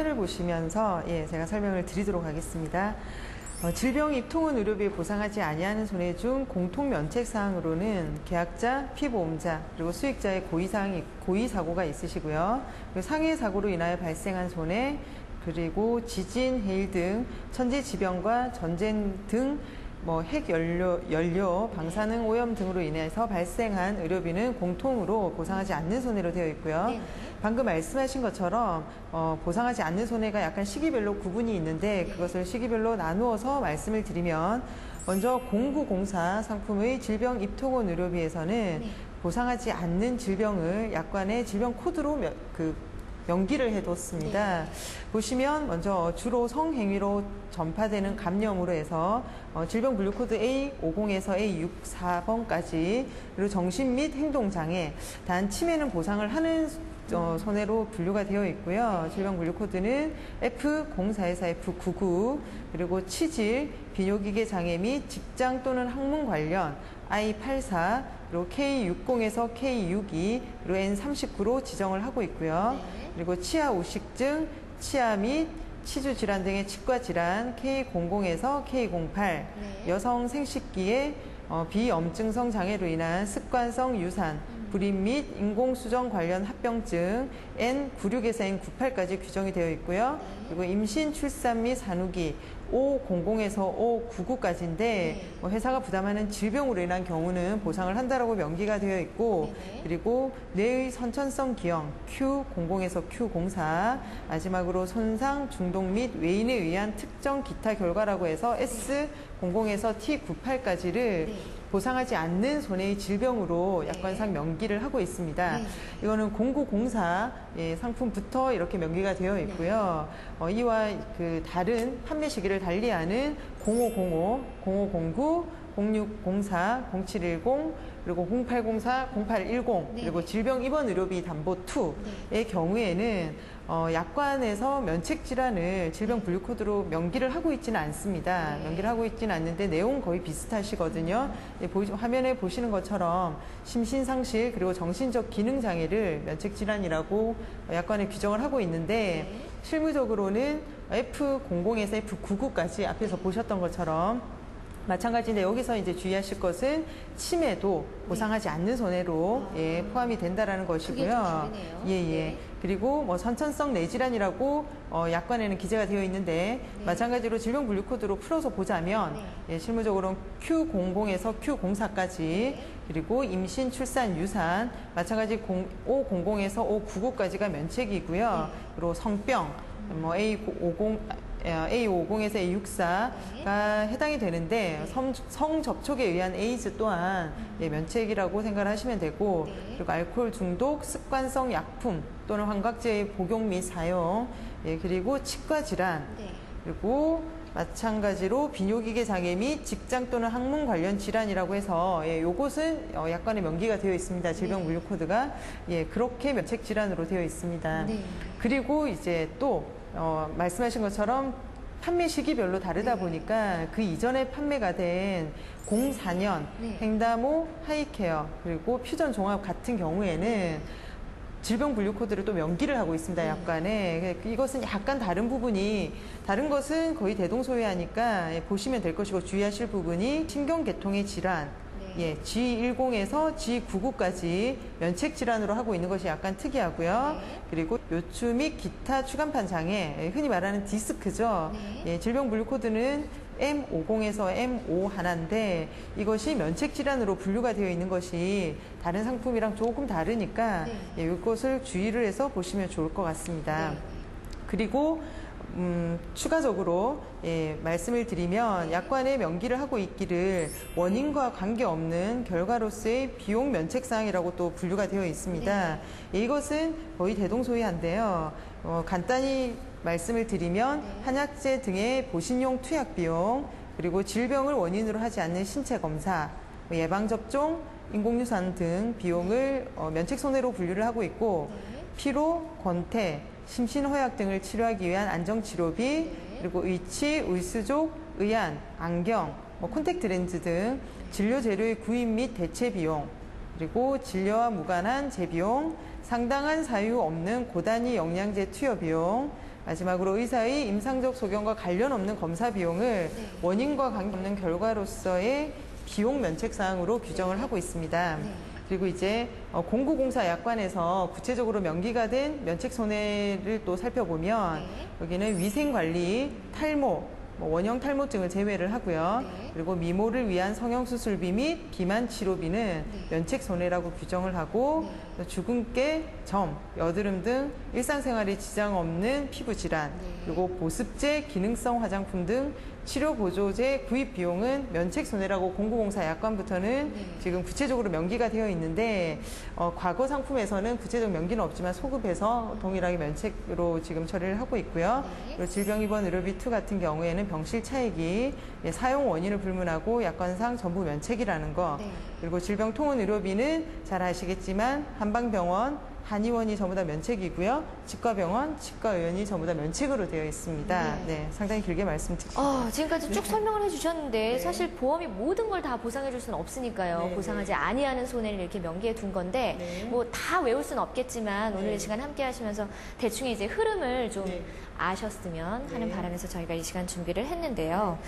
를 보시면서 제가 설명을 드리도록 하겠습니다. 질병 입통은 의료비에 보상하지 아니하는 손해 중 공통 면책 사항으로는 계약자, 피보험자, 그리고 수익자의 고의 사고가 있으시고요. 그리고 상해 사고로 인하여 발생한 손해, 그리고 지진, 해일 등 천재지변과 전쟁 등 핵연료, 방사능 오염 등으로 인해서 발생한 의료비는 공통으로 보상하지 않는 손해로 되어 있고요. 네네. 방금 말씀하신 것처럼 보상하지 않는 손해가 약간 시기별로 구분이 있는데 그것을 시기별로 나누어서 말씀을 드리면, 먼저 공구공사 상품의 질병 입통원 의료비에서는 보상하지 않는 질병을 약관의 질병 코드로 명기를 해뒀습니다. 보시면 먼저 주로 성행위로 전파되는 감염으로 해서 질병 분류 코드 A50에서 A64번까지, 그리고 정신 및 행동장애, 단 치매는 보상을 하는 손해로 분류가 되어 있고요. 질병 분류 코드는 F04에서 F99, 그리고 치질, 비뇨기계 장애 및 직장 또는 학문 관련 I84, 그리고 K60에서 K62, 그리고 N39로 지정을 하고 있고요. 그리고 치아 우식증, 치아 및 치주 질환 등의 치과 질환 K00에서 K08, 여성 생식기의 비염증성 장애로 인한 습관성 유산, 불임 및 인공수정 관련 합병증 N96에서 N98까지 규정이 되어 있고요. 그리고 임신, 출산 및 산후기 500에서 599까지인데 회사가 부담하는 질병으로 인한 경우는 보상을 한다라고 명기가 되어 있고, 그리고 뇌의 선천성 기형 Q00에서 Q04, 마지막으로 손상, 중독 및 외인에 의한 특정 기타 결과라고 해서 S00에서 T98까지를 보상하지 않는 손해의 질병으로 약관상 명기를 하고 있습니다. 이거는 공구공사 상품부터 이렇게 명기가 되어 있고요. 이와 다른 판매 시기를 달리하는 0505, 0509, 0604, 0710, 그리고 0804, 0810, 그리고 질병 입원 의료비 담보 2의 경우에는 약관에서 면책 질환을 질병 분류 코드로 명기를 하고 있지는 않습니다. 명기를 하고 있지는 않는데 내용 거의 비슷하시거든요. 화면에 보시는 것처럼 심신상실, 그리고 정신적 기능 장애를 면책 질환이라고 약관에 규정을 하고 있는데, 실무적으로는 F00에서 F99까지 앞에서 보셨던 것처럼 마찬가지인데, 여기서 이제 주의하실 것은 치매도 보상하지 않는 손해로 포함이 된다라는 것이고요. 그리고 선천성 뇌질환이라고 약관에는 기재가 되어 있는데, 마찬가지로 질병 분류 코드로 풀어서 보자면 실무적으로는 Q00에서 Q04까지, 그리고 임신, 출산, 유산 마찬가지 500에서 599까지가 면책이고요. 그리고 성병 A50에서 A64가 해당이 되는데, 성접촉에 의한 에이즈 또한 면책이라고 생각을 하시면 되고, 그리고 알코올 중독, 습관성 약품 또는 환각제의 복용 및 사용, 그리고 치과 질환, 그리고 마찬가지로 비뇨기계 장애 및 직장 또는 학문 관련 질환이라고 해서 요것은 약관에 명기가 되어 있습니다. 질병 분류 코드가 그렇게 면책 질환으로 되어 있습니다. 그리고 이제 또 말씀하신 것처럼 판매 시기별로 다르다 보니까 그 이전에 판매가 된 04년 횡다모, 하이케어, 그리고 퓨전 종합 같은 경우에는 질병 분류 코드를 또 명기를 하고 있습니다. 약관에. 이것은 약간 다른 부분이, 다른 것은 거의 대동소이하니까 보시면 될 것이고, 주의하실 부분이 신경계통의 질환, G10에서 G99까지 면책 질환으로 하고 있는 것이 약간 특이하고요. 그리고 요추 및 기타 추간판 장애, 흔히 말하는 디스크죠. 질병 분류 코드는 M50에서 M51인데 이것이 면책 질환으로 분류가 되어 있는 것이 다른 상품이랑 조금 다르니까 이것을 주의를 해서 보시면 좋을 것 같습니다. 그리고 추가적으로 말씀을 드리면, 약관에 명기를 하고 있기를 원인과 관계없는 결과로서의 비용 면책사항이라고 또 분류가 되어 있습니다. 이것은 거의 대동소이한데요. 간단히 말씀을 드리면 한약재 등의 보신용 투약 비용, 그리고 질병을 원인으로 하지 않는 신체 검사, 예방접종, 인공유산 등 비용을 면책 손해로 분류를 하고 있고, 피로, 권태, 심신허약 등을 치료하기 위한 안정치료비, 그리고 의치, 의수족, 의안, 안경, 콘택트 렌즈 등 진료 재료의 구입 및 대체 비용, 그리고 진료와 무관한 재비용, 상당한 사유 없는 고단위 영양제 투여 비용, 마지막으로 의사의 임상적 소견과 관련 없는 검사 비용을 네. 원인과 관계없는 결과로서의 비용 면책 사항으로 규정을 하고 있습니다. 네. 그리고 이제 공구공사 약관에서 구체적으로 명기가 된 면책 손해를 또 살펴보면 네. 여기는 위생관리, 탈모, 원형 탈모증을 제외를 하고요. 네. 그리고 미모를 위한 성형수술비 및 비만 치료비는 네. 면책 손해라고 규정을 하고 네. 주근깨, 점, 여드름 등 일상생활에 지장 없는 피부 질환, 네. 그리고 보습제, 기능성 화장품 등 치료 보조제 구입 비용은 면책 손해라고 공구공사 약관부터는 네. 지금 구체적으로 명기가 되어 있는데 과거 상품에서는 구체적 명기는 없지만 소급해서 동일하게 면책으로 지금 처리를 하고 있고요. 네. 그리고 질병 입원 의료비 2 같은 경우에는 병실 차액이 사용 원인을 불문하고 약관상 전부 면책이라는 거. 네. 그리고 질병 통원 의료비는 잘 아시겠지만 한방병원, 한의원이 전부 다 면책이고요. 치과병원, 치과의원이 전부 다 면책으로 되어 있습니다. 네. 네, 상당히 길게 말씀드렸습니다. 지금까지 쭉 설명을 해주셨는데 네. 사실 보험이 모든 걸 다 보상해줄 수는 없으니까요. 네, 보상하지 아니하는 손해를 이렇게 명기해 둔 건데 네. 뭐 다 외울 수는 없겠지만 네. 오늘 이 시간 함께 하시면서 대충 이제 흐름을 좀 네. 아셨으면 하는 네. 바람에서 저희가 이 시간 준비를 했는데요.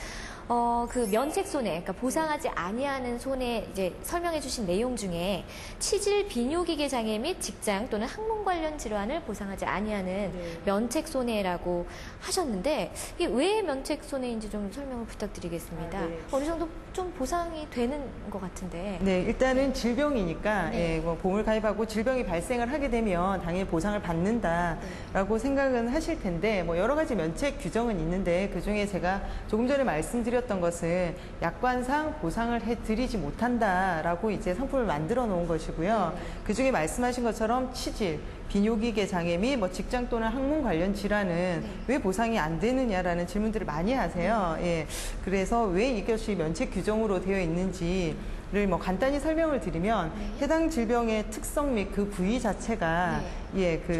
그 면책 손해, 그러니까 보상하지 아니하는 손해 이제 설명해 주신 내용 중에 치질 비뇨기계 장애 및 직장 또는 학문 관련 질환을 보상하지 아니하는 네. 면책 손해라고 하셨는데 이게 왜 면책 손해인지 좀 설명을 부탁드리겠습니다. 네. 어느 정도 좀 보상이 되는 것 같은데. 네, 일단은 질병이니까 네. 뭐 보험을 가입하고 질병이 발생을 하게 되면 당연히 보상을 받는다라고 생각은 하실 텐데 뭐 여러 가지 면책 규정은 있는데 그중에 제가 조금 전에 말씀드렸던 것은 약관상 보상을 해드리지 못한다라고 이제 상품을 만들어 놓은 것이고요. 네. 그중에 말씀하신 것처럼 치질, 비뇨기계 장애 및 뭐 직장 또는 학문 관련 질환은 왜 보상이 안 되느냐라는 질문들을 많이 하세요. 예. 그래서 왜 이것이 면책 규정으로 되어 있는지를 뭐 간단히 설명을 드리면 해당 질병의 특성 및 그 부위 자체가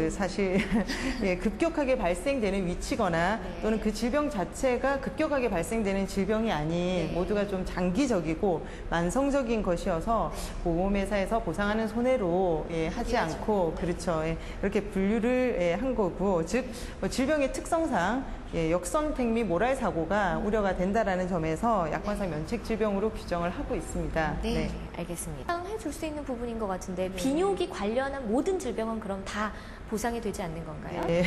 사실 급격하게 발생되는 위치거나 또는 그 질병 자체가 급격하게 발생되는 질병이 아닌 모두가 좀 장기적이고 만성적인 것이어서 보험회사에서 보상하는 손해로 하지 않고 그렇죠. 이렇게 분류를 한 거고 즉 질병의 특성상 역선택 및 모랄 사고가 우려가 된다라는 점에서 약관상 면책 질병으로 규정을 하고 있습니다. 네, 알겠습니다. 해줄 수 있는 부분인 것 같은데 비뇨기 관련한 모든 질병은 그럼 다 보상이 되지 않는 건가요? 네,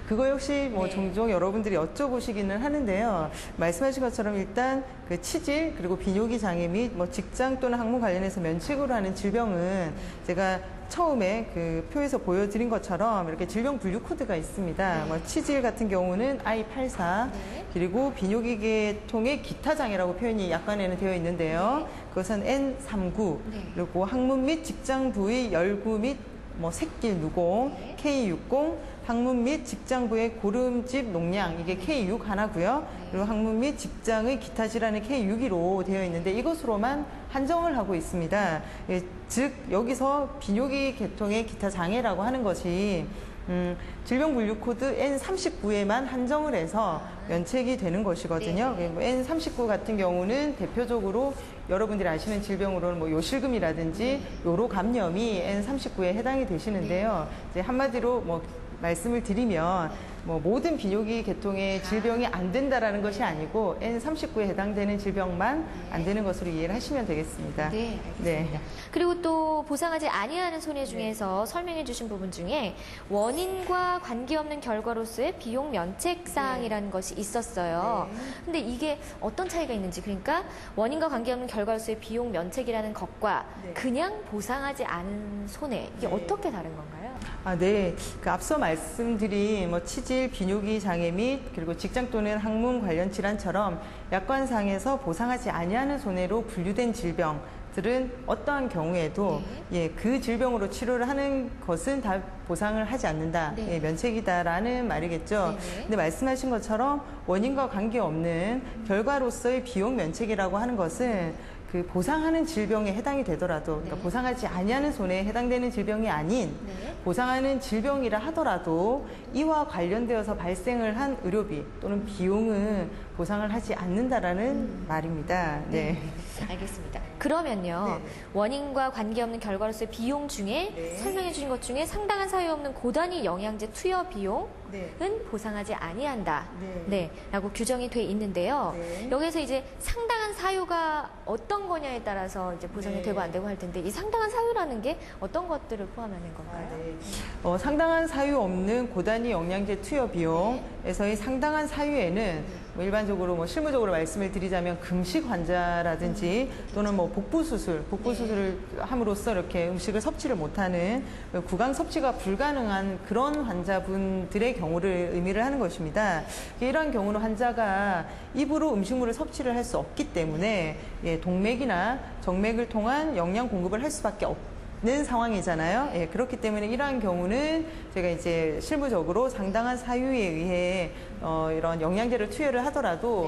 그거 역시 뭐 네. 종종 여러분들이 여쭤보시기는 하는데요. 말씀하신 것처럼 일단 그 치질 그리고 비뇨기 장애 및 뭐 직장 또는 학문 관련해서 면책으로 하는 질병은 제가 처음에 그 표에서 보여드린 것처럼 이렇게 질병 분류 코드가 있습니다. 뭐 치질 같은 경우는 I84 그리고 비뇨기계통의 기타 장애라고 표현이 약관에는 되어 있는데요. 그것은 N39 그리고 학문 및 직장 부위 열구 및 뭐 새길 누공 K60 학문 및 직장 부의 고름집 농량 이게 K6 하나고요. 그리고 학문 및 직장의 기타 질환은 K6으로 되어 있는데 이것으로만 한정을 하고 있습니다. 즉 여기서 비뇨기 계통의 기타 장애라고 하는 것이 질병 분류 코드 N39에만 한정을 해서 면책이 되는 것이거든요. N39 같은 경우는 대표적으로 여러분들이 아시는 질병으로는 뭐 요실금이라든지 요로 감염이 N39에 해당이 되시는데요. 이제 한마디로 뭐 말씀을 드리면 뭐 모든 비뇨기 계통의 질병이 안 된다라는 것이 아니고 N39에 해당되는 질병만 안 되는 것으로 이해를 하시면 되겠습니다. 네, 알겠습니다. 그리고 또 보상하지 아니하는 손해 중에서 설명해 주신 부분 중에 원인과 관계없는 결과로서의 비용 면책 사항이라는 것이 있었어요. 근데 이게 어떤 차이가 있는지 그러니까 원인과 관계없는 결과로서의 비용 면책이라는 것과 그냥 보상하지 않은 손해 이게 어떻게 다른 건가요? 네. 그 앞서 말씀드린 뭐 치질, 비뇨기 장애 및 그리고 직장 또는 학문 관련 질환처럼 약관상에서 보상하지 아니하는 손해로 분류된 질병들은 어떠한 경우에도 그 질병으로 치료를 하는 것은 다 보상을 하지 않는다. 면책이다라는 말이겠죠. 근데 말씀하신 것처럼 원인과 관계없는 결과로서의 비용 면책이라고 하는 것은 그 보상하는 질병에 해당이 되더라도 그러니까 보상하지 아니하는 손해에 해당되는 질병이 아닌 보상하는 질병이라 하더라도 이와 관련되어서 발생을 한 의료비 또는 비용은 보상을 하지 않는다라는 말입니다. 알겠습니다. 그러면요. 네. 원인과 관계없는 결과로서의 비용 중에 네. 설명해 주신 것 중에 상당한 사유 없는 고단위 영양제 투여 비용은 네. 보상하지 아니한다. 네. 네, 라고 규정이 돼 있는데요. 네. 여기서 이제 상당한 사유가 어떤 거냐에 따라서 이제 보상이 네. 되고 안 되고 할 텐데 이 상당한 사유라는 게 어떤 것들을 포함하는 건가요? 네. 상당한 사유 없는 고단위 영양제 투여 비용에서의 상당한 사유에는 뭐 일반적으로 뭐 실무적으로 말씀을 드리자면 금식 환자라든지 또는 뭐 복부 수술을 함으로써 이렇게 음식을 섭취를 못하는 구강 섭취가 불가능한 그런 환자분들의 경우를 의미를 하는 것입니다. 이러한 경우는 환자가 입으로 음식물을 섭취를 할 수 없기 때문에 동맥이나 정맥을 통한 영양 공급을 할 수밖에 없는 상황이잖아요. 그렇기 때문에 이러한 경우는 제가 이제 실무적으로 상당한 사유에 의해 이런 영양제를 투여를 하더라도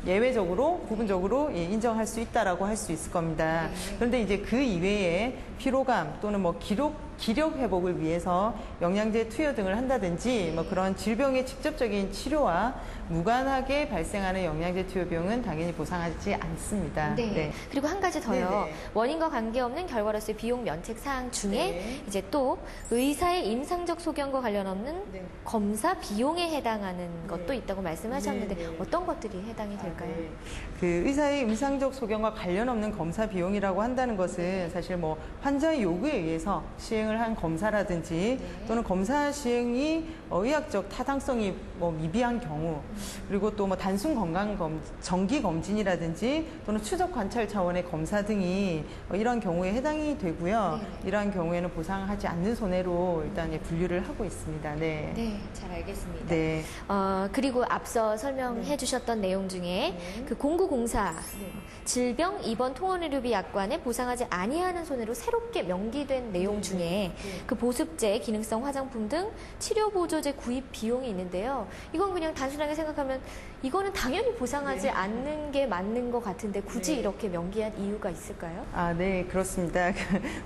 예외적으로 부분적으로 인정할 수 있다라고 할 수 있을 겁니다. 그런데 이제 그 이외에 피로감 또는 뭐 기력 회복을 위해서 영양제 투여 등을 한다든지 뭐 그런 질병의 직접적인 치료와 무관하게 발생하는 영양제 투여 비용은 당연히 보상하지 않습니다. 네. 그리고 한 가지 더요. 네네. 원인과 관계없는 결과로서의 비용 면책 사항 중에 네. 이제 또 의사의 임상적 소견과 관련 없는 네. 검사 비용에 해당하는 것도 있다고 말씀하셨는데 네네. 어떤 것들이 해당이 될까요? 네. 그 의사의 임상적 소견과 관련 없는 검사 비용이라고 한다는 것은 사실 뭐 환자의 요구에 의해서 시행을 한 검사라든지 또는 검사 시행이 의학적 타당성이 뭐 미비한 경우 그리고 또 뭐 단순 정기 검진이라든지 또는 추적 관찰 차원의 검사 등이 이러한 경우에 해당이 되고요. 이러한 경우에는 보상하지 않는 손해로 일단 분류를 하고 있습니다. 네. 네, 잘 알겠습니다. 네. 그리고 앞서 설명해 주셨던 내용 중에 그 공구공사 질병 입원 통원의료비 약관에 보상하지 아니하는 손해로 새롭게 명기된 내용 중에 그 보습제, 기능성 화장품 등 치료보조제 구입 비용이 있는데요. 이건 그냥 단순하게 생각하면 이거는 당연히 보상하지 않는 게 맞는 것 같은데 굳이 이렇게 명기한 이유가 있을까요? 아, 네, 그렇습니다.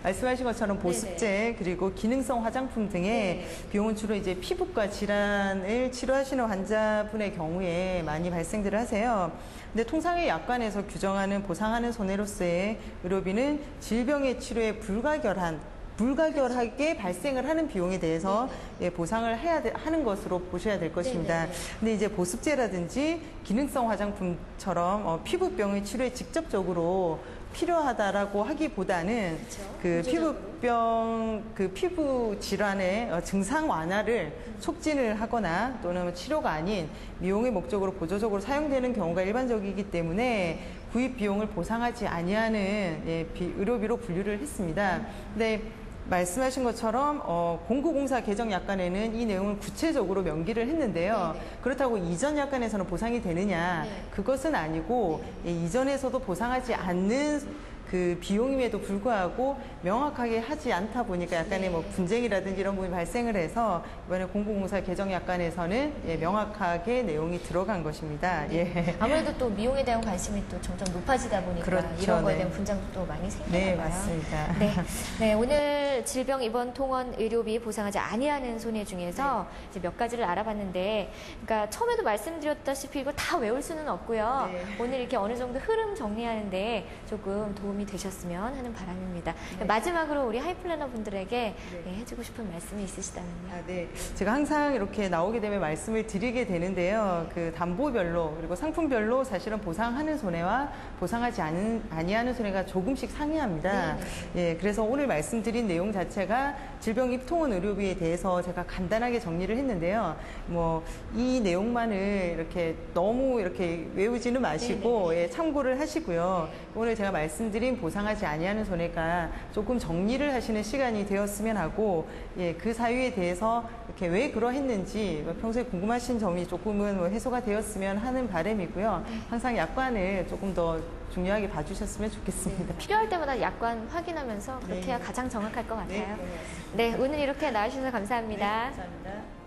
말씀하신 것처럼 보습제 그리고 기능성 화장품 등의 비용은 주로 이제 피부과 질환을 치료하시는 환자분의 경우에 많이 발생들을 하세요. 근데 통상의 약관에서 규정하는 보상하는 손해로서의 의료비는 질병의 치료에 불가결하게 발생을 하는 비용에 대해서 보상을 하는 것으로 보셔야 될 것입니다. 근데 이제 보습제라든지 기능성 화장품처럼 피부병의 치료에 직접적으로 필요하다라고 하기보다는 피부 질환의 증상 완화를 促진을 하거나 또는 치료가 아닌 미용의 목적으로 보조적으로 사용되는 경우가 일반적이기 때문에 구입 비용을 보상하지 아니하는 의료비로 분류를 했습니다. 근데 말씀하신 것처럼 공구공사 개정 약관에는 이 내용을 구체적으로 명기를 했는데요. 그렇다고 이전 약관에서는 보상이 되느냐? 그것은 아니고 이전에서도 보상하지 않는 그 비용임에도 불구하고 명확하게 하지 않다 보니까 약간의 뭐 분쟁이라든지 이런 부분이 발생을 해서 이번에 공구공사 개정 약관에서는 명확하게 내용이 들어간 것입니다. 아무래도 또 미용에 대한 관심이 또 점점 높아지다 보니까 그렇죠, 이런 거에 네. 대한 분장도 또 많이 생기나 네, 봐요. 맞습니다. 네, 오늘 질병 입원 통원 의료비 보상하지 아니하는 손해 중에서 이제 몇 가지를 알아봤는데, 그러니까 처음에도 말씀드렸다시피 이거 다 외울 수는 없고요. 오늘 이렇게 어느 정도 흐름 정리하는데 조금 도움이 되셨으면 하는 바람입니다. 마지막으로 우리 하이플래너 분들에게 해주고 싶은 말씀이 있으시다면요. 네. 제가 항상 이렇게 나오게 되면 말씀을 드리게 되는데요. 그 담보별로 그리고 상품별로 사실은 보상하는 손해와 보상하지 아니하는 손해가 조금씩 상이합니다. 그래서 오늘 말씀드린 내용 자체가 질병 입통원 의료비에 대해서 제가 간단하게 정리를 했는데요. 뭐 이 내용만을 이렇게 너무 이렇게 외우지는 마시고 참고를 하시고요. 오늘 제가 말씀드린 보상하지 아니하는 손해가 조금 정리를 하시는 시간이 되었으면 하고, 그 사유에 대해서 이렇게 왜 그러했는지 평소에 궁금하신 점이 조금은 뭐 해소가 되었으면 하는 바람이고요. 항상 약관을 조금 더 중요하게 봐주셨으면 좋겠습니다. 필요할 때마다 약관 확인하면서 그렇게 해야 가장 정확할 것 같아요. 네, 오늘 이렇게 나와주셔서 감사합니다. 감사합니다.